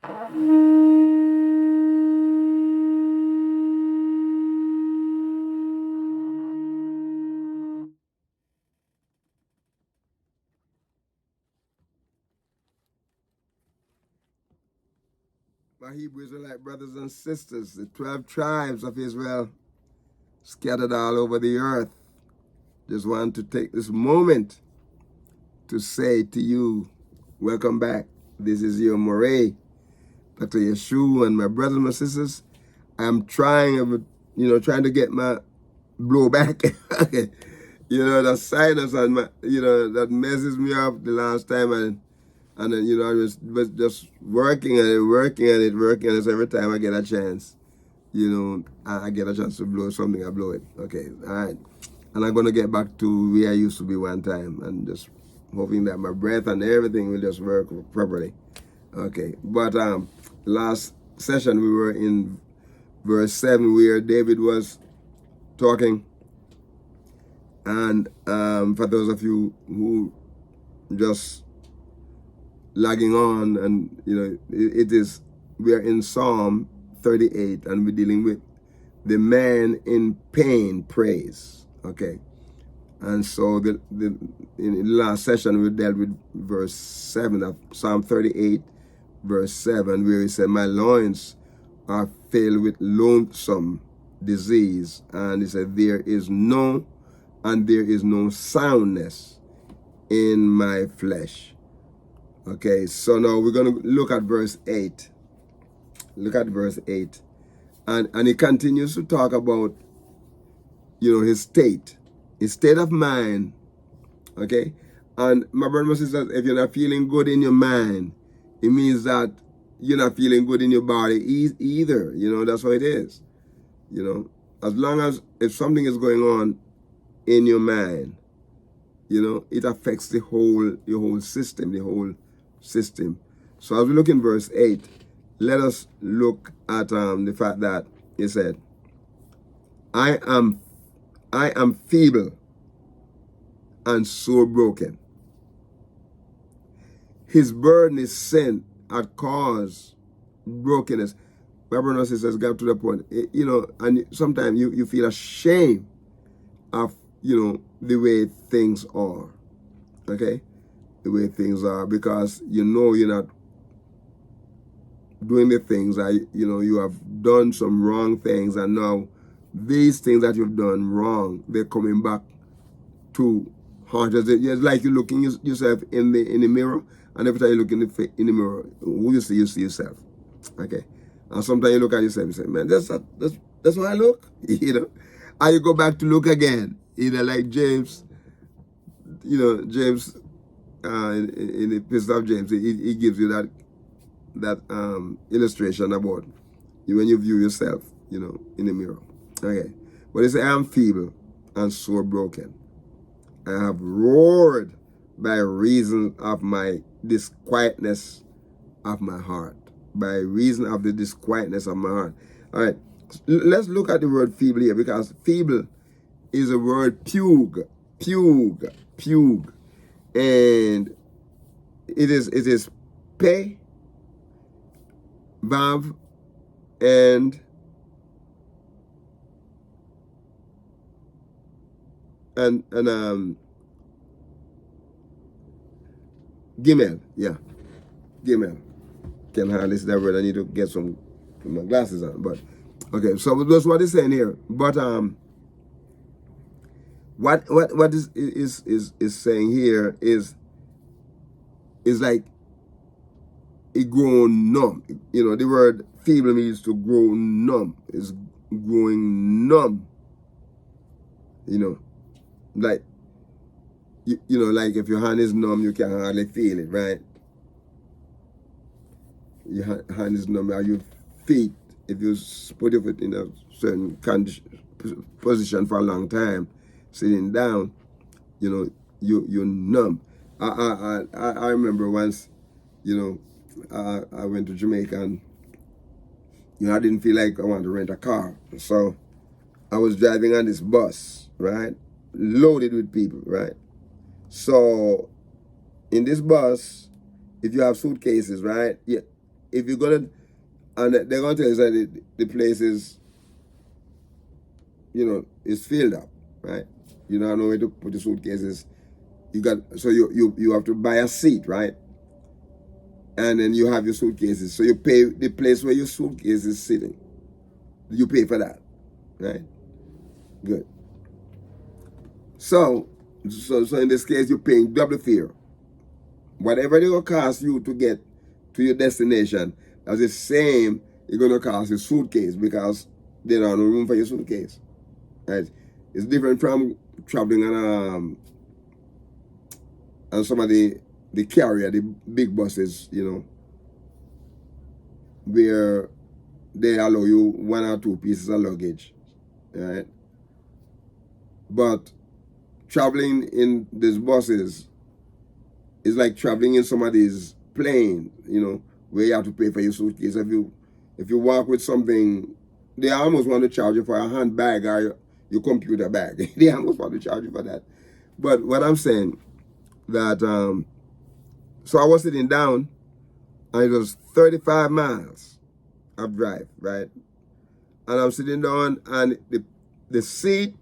My Hebrew Israelite brothers and sisters, the 12 tribes of Israel scattered all over the earth. Just want to take this moment to say to you, welcome back. This is your Moray, Dr. Yeshua, and my brothers and my sisters. I'm trying to get my blow back. The sinus and my, that messes me up the last time, and then, I was just working at it. So every time I get a chance, I get a chance to blow something, I blow it. Okay, all right. And I'm going to get back to where I used to be one time, and just hoping that my breath and everything will just work properly. Okay, but last session we were in verse 7 where David was talking, and for those of you who just lagging on, and we are in Psalm 38, and we're dealing with the man in pain praise. Okay, and so in the last session we dealt with verse 7 of Psalm 38, verse 7, where he said, "My loins are filled with loathsome disease," and he said, there is no soundness in my flesh." Okay, so now we're going to look at verse 8. Look at verse 8. And he continues to talk about, his state of mind. Okay? And my brother and sisters, if you're not feeling good in your mind, it means that you're not feeling good in your body either. That's what it is. As long as if something is going on in your mind, it affects your whole system. So as we look in verse 8, let us look at the fact that he said, I am feeble and sore broken. His burden is sin at cause brokenness. My brother and sisters got to the point, and sometimes you feel ashamed of, the way things are. Okay? The way things are, because you're not doing the things that, you have done some wrong things, and now these things that you've done wrong, they're coming back to haunt us. It's like you're looking yourself in the mirror, and every time you look in the mirror, who you see yourself. Okay? And sometimes you look at yourself and say, man, that's how I look. And you go back to look again. Like James, James, in the Epistle of James, he gives you that illustration about when you view yourself, in the mirror. Okay. But he said, I am feeble and sore broken. I have roared by reason of my disquietness of my heart. By reason of the disquietness of my heart. All right. Let's look at the word feeble here, because feeble is a word pugue. And it is pe, vav, and gimel. Yeah, gimel. Can hardly see that word. I need to get my glasses on. But okay, so that's what he's saying here. But what is saying here is like it grown numb. The word feeble means to grow numb. It's growing numb. Like like if your hand is numb, you can hardly feel it, right? Your hand is numb. Or your feet, if you put your foot in a certain position for a long time, sitting down, you're numb. I remember once, I went to Jamaica, and I didn't feel like I wanted to rent a car, so I was driving on this bus, right, loaded with people, right. So in this bus, if you have suitcases, right, yeah, if you're gonna, and they're gonna tell you that the place is, is filled up, right? You don't know where to put the suitcases. You have to buy a seat, right? And then you have your suitcases. So you pay the place where your suitcase is sitting. You pay for that, right? Good. So in this case, you're paying double fare. Whatever it will cost you to get to your destination, that's the same it's going to cost your suitcase, because they don't have no room for your suitcase, right? It's different from traveling on some of the carrier, the big buses, where they allow you 1 or 2 pieces of luggage, right? But traveling in these buses is like traveling in somebody's plane, where you have to pay for your suitcase. If you walk with something, they almost want to charge you for a handbag or your computer bag. They almost want to charge you for that. But what I'm saying, that so I was sitting down, and it was 35 miles of drive, right? And I'm sitting down, and the seat,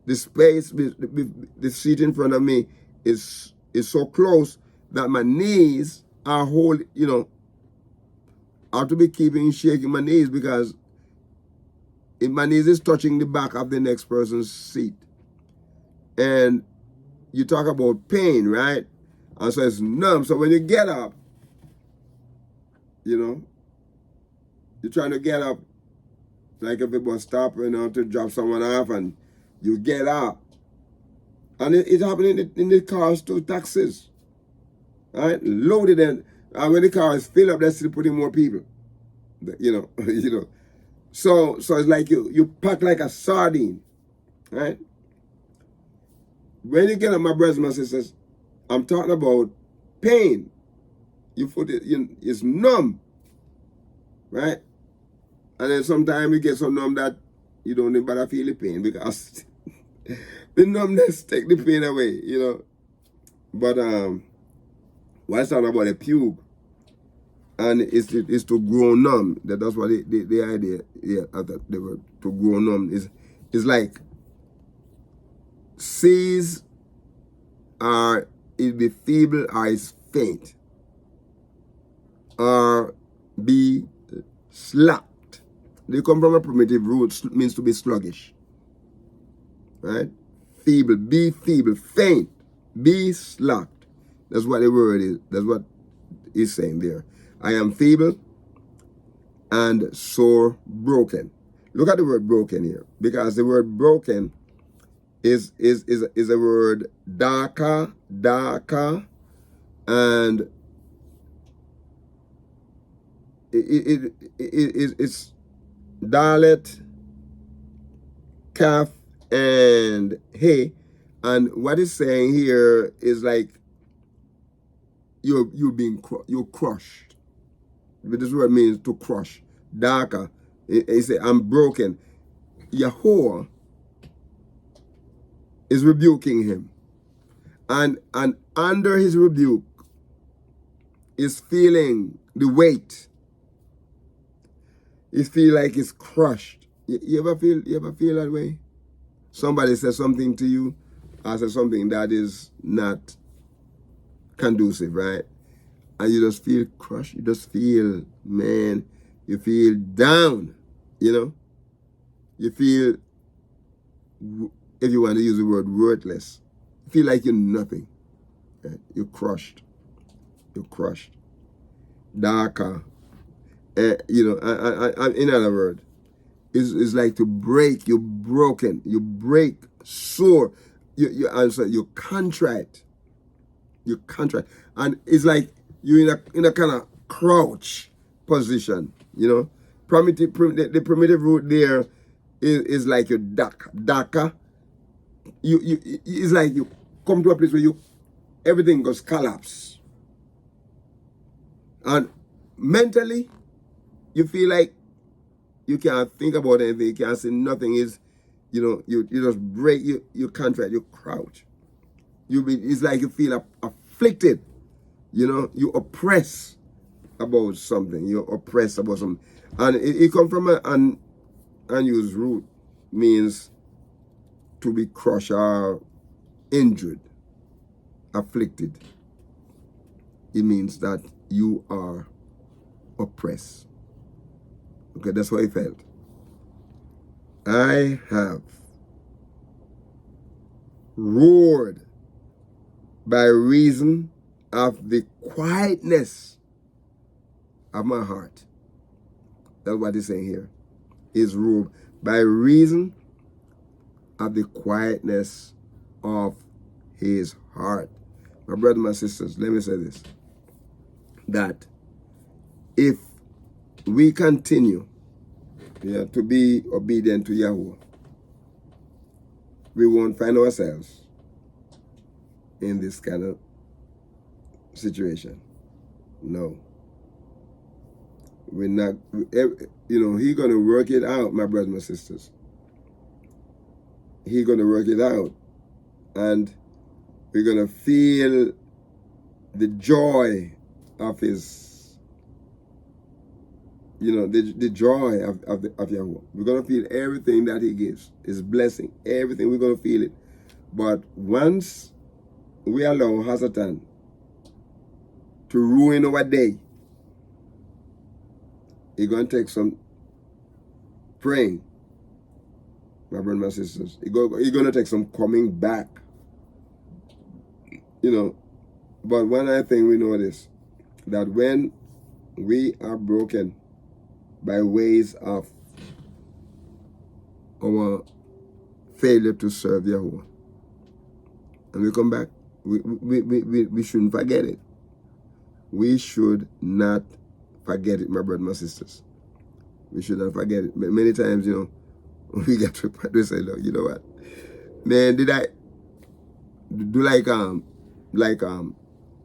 the space, the seat in front of me is so close that my knees are I have to be shaking my knees, because if my knees is touching the back of the next person's seat. And you talk about pain, right? And so it's numb. So when you get up, you're trying to get up, like if it was stop, to drop someone off, and you get up. And it happened in the cars too, taxis, right? Loaded, and when the car is filled up, they're still putting more people, So it's like you pack like a sardine, right? When you get up, my brothers and my sisters, I'm talking about pain. Your foot is numb, right? And then sometimes you get so numb that you don't even bother feel the pain, because the numbness take the pain away, But what I talking about the pube, and it's to grow numb. That's what the idea, of the word to grow numb is like cease, or it be feeble, or is faint, or be slacked. They come from a primitive root, means to be sluggish, right? Feeble, be feeble, faint, be slacked. That's what the word is. That's what he's saying there. I am feeble and sore broken. Look at the word broken here, because the word broken is a word daka, and it's dalet, kaf, and hey. And what it's saying here is like you're crushed. But this word means to crush. Daka. He said, I'm broken. Yahweh is rebuking him. And under his rebuke is feeling the weight. He feel like it's crushed. You ever feel that way? Somebody says something to you, or says something that is not conducive, right? And you just feel crushed. You just feel, man, you feel down, You feel, if you want to use the word, worthless. You feel like you're nothing. Right? You're crushed. You're crushed. Darker. In other words, it's like to break. You're broken. You break, sore. You're contrite. You're contrite. And it's like you're in a kind of crouch position, The primitive root there is like your daka. It's like you come to a place where everything goes collapse. And mentally, you feel like you can't think about anything, you can't say nothing. You just break, you contract, you crouch. It's like you feel afflicted, you oppress about something. You're oppressed about something. And it comes from an unused root, means to be crushed or injured, afflicted. It means that you are oppressed. Okay, that's what he felt. I have roared by reason of the quietness of my heart. That's what he's saying here. Is roared by reason of the quietness of his heart. My brothers and my sisters, let me say this. That if we continue to be obedient to Yahweh, we won't find ourselves in this kind of situation. No. We're not, He's going to work it out, my brothers and my sisters. He's going to work it out. And we're going to feel the joy of his, the joy of Yahweh. We're going to feel everything that he gives, his blessing, everything. We're going to feel it. But once we allow Hasatan to ruin our day, it's going to take some praying, my brothers and my sisters. It's going to take some coming back. But one other thing we know this, that when we are broken by ways of our failure to serve Yahweh, and we come back, we shouldn't forget it. We should not forget it, my brothers and my sisters. We should not forget it. Many times, we get to we say, look, you know what? Man, did I do like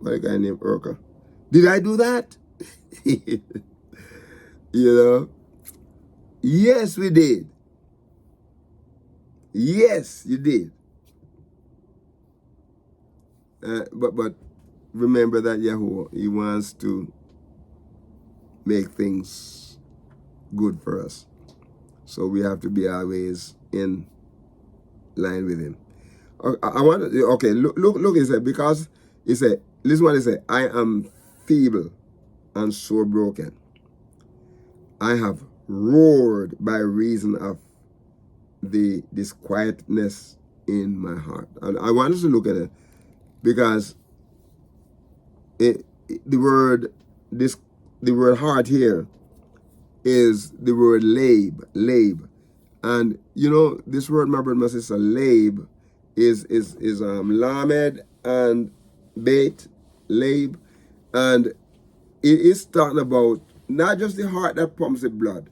what a guy named Urka? Did I do that? Yes, we did. Yes, you did. But remember that Yahweh, he wants to make things good for us. So we have to be always in line with him. I want to, okay, look, he said, because he said, listen what he said, I am feeble and sore broken. I have roared by reason of this quietness in my heart. And I want us to look at it because the word heart here is the word lab. And this word, my brother, my sister, lab is lamed and bait, lab, and it is talking about not just the heart that pumps the blood.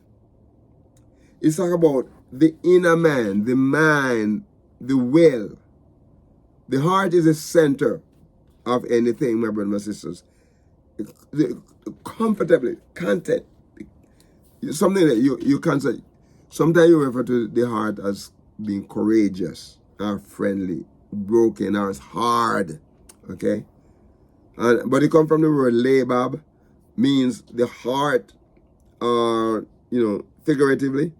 It's talking about the inner man, the mind, the will. The heart is the center of anything, my brothers and my sisters. Comfortably, content. Something that you can't say. Sometimes you refer to the heart as being courageous, or friendly, broken, or hard. Okay? But it comes from the word labab, means the heart, figuratively.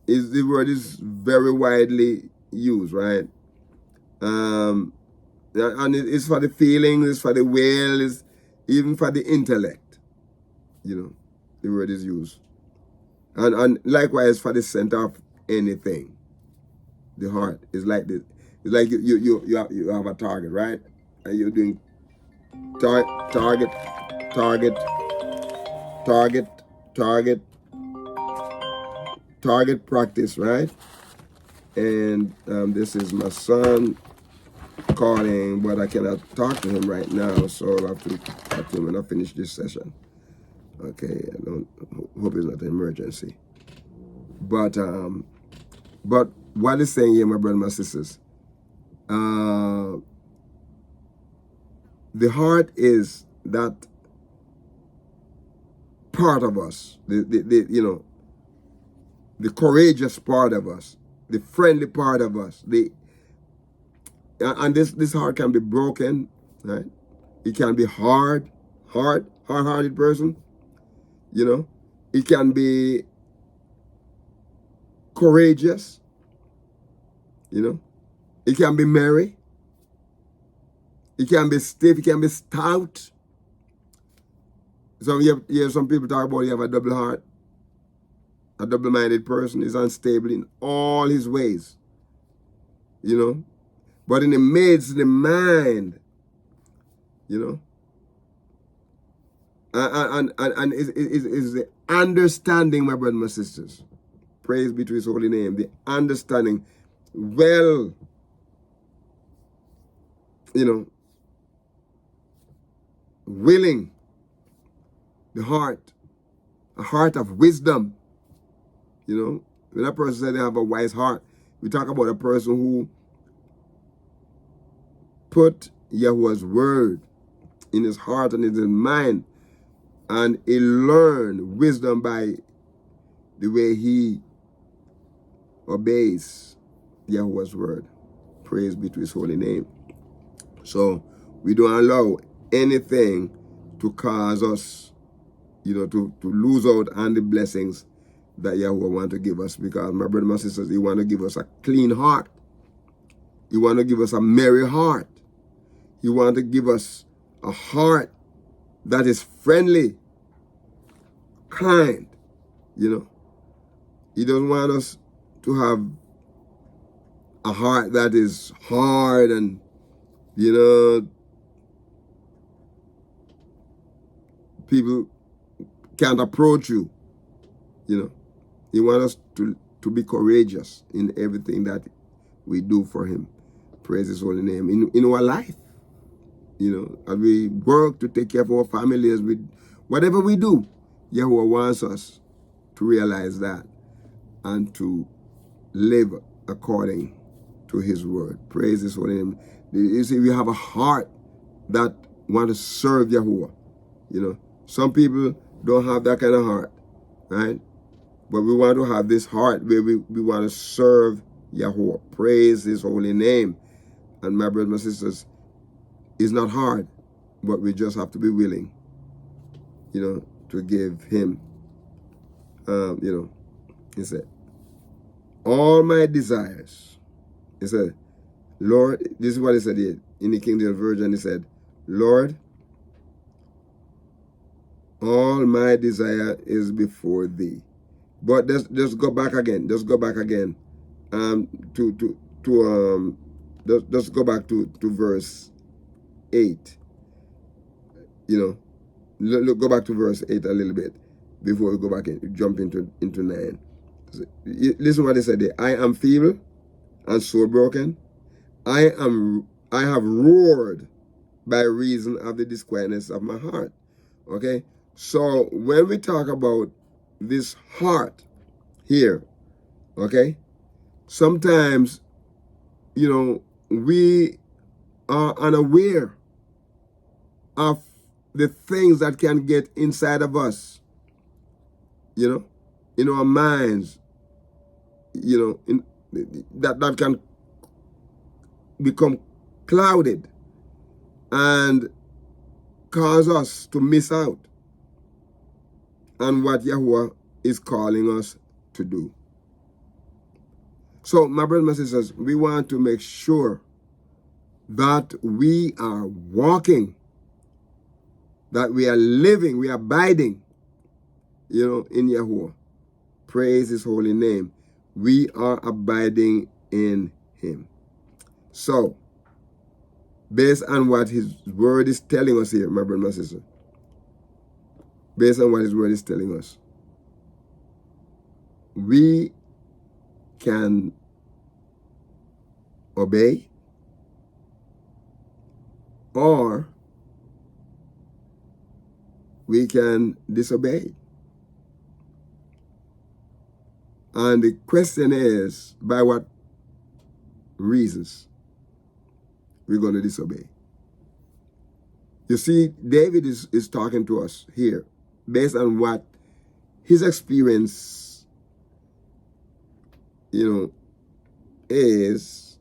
The word is very widely used, right? And it's for the feelings, it's for the will, it's even for the intellect. The word is used. And likewise for the center of anything. The heart is like this. It's like you have a target, right? And you're doing target practice, right? And this is my son calling, but I cannot talk to him right now, so I'll have to talk to him when I finish this session. Okay, I don't hope it's not an emergency. But what is saying here, my brothers and my sisters, the heart is that part of us, the courageous part of us, the friendly part of us, and this heart can be broken, right? It can be hard, hard-hearted person, you know. He can be courageous, you know. He can be merry. He can be stiff. He can be stout. You have some people talk about you have a double heart. A double-minded person is unstable in all his ways, you know. But in the midst of the mind, you know, and is the understanding, my brothers and my sisters. Praise be to his holy name. The understanding, well, you know, willing, the heart, a heart of wisdom. You know, when a person said they have a wise heart, we talk about a person who put Yahuwah's word in his heart and in his mind, and he learned wisdom by the way he obeys Yahuwah's word. Praise be to his holy name. So we don't allow anything to cause us, you know, to lose out on the blessings that Yahuwah want to give us, because my brothers and sisters, he want to give us a clean heart. He want to give us a merry heart. He want to give us a heart that is friendly, kind, you know. He doesn't want us to have a heart that is hard and, you know, people can't approach you, you know. He wants us to be courageous in everything that we do for him. Praise his holy name. In our life, you know, as we work to take care of our families, whatever we do, Yahuwah wants us to realize that and to live according to his word. Praise his holy name. You see, we have a heart that want to serve Yahuwah. You know, some people don't have that kind of heart, right? But we want to have this heart where we want to serve Yahuwah. Praise his holy name. And my brothers and sisters, it's not hard, but we just have to be willing, you know, to give him, you know, he said, all my desires. He said, Lord, this is what he said here in the King James Version. He said, Lord, all my desire is before thee. But just go back again. Just go back again. Just go back to verse 8. You know, go back to verse 8 a little bit before we go back and jump into 9. Listen what he said there. I am feeble and sore broken. I have roared by reason of the disquietness of my heart. Okay? So when we talk about this heart here, okay, sometimes, you know, we are unaware of the things that can get inside of us, you know, in our minds, you know, that can become clouded and cause us to miss out on what Yahuwah is calling us to do. So, my brothers and sisters, we want to make sure that we are walking, that we are living, we are abiding, you know, in Yahuwah. Praise his holy name. We are abiding in him. So, based on what his word is telling us here, my brother and my sister, based on what his word is telling us, we can obey or we can disobey. And the question is, by what reasons we're going to disobey? You see, David is talking to us here based on what his experience, you know, is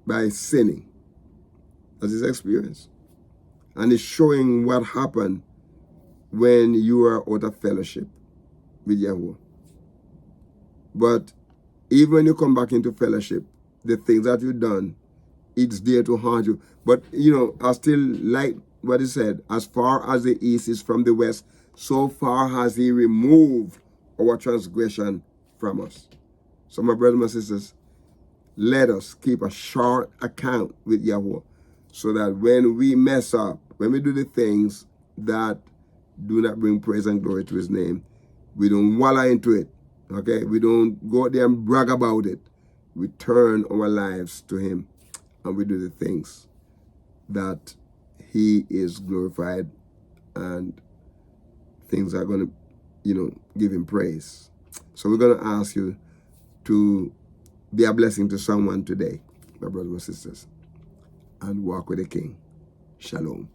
by sinning. That's his experience. And he's showing what happened when you are out of fellowship with Yahweh. But even when you come back into fellowship, the things that you've done, it's there to haunt you. But, I still like what he said. As far as the east is from the west, so far has he removed our transgression from us. So my brothers and sisters, let us keep a short account with Yahweh, so that when we mess up, when we do the things that do not bring praise and glory to his name, we don't wallow into it. Okay? We don't go out there and brag about it. We turn our lives to him, and we do the things that he is glorified, and things are going to, give him praise. So we're going to ask you to be a blessing to someone today, my brothers and sisters, and walk with the King. Shalom.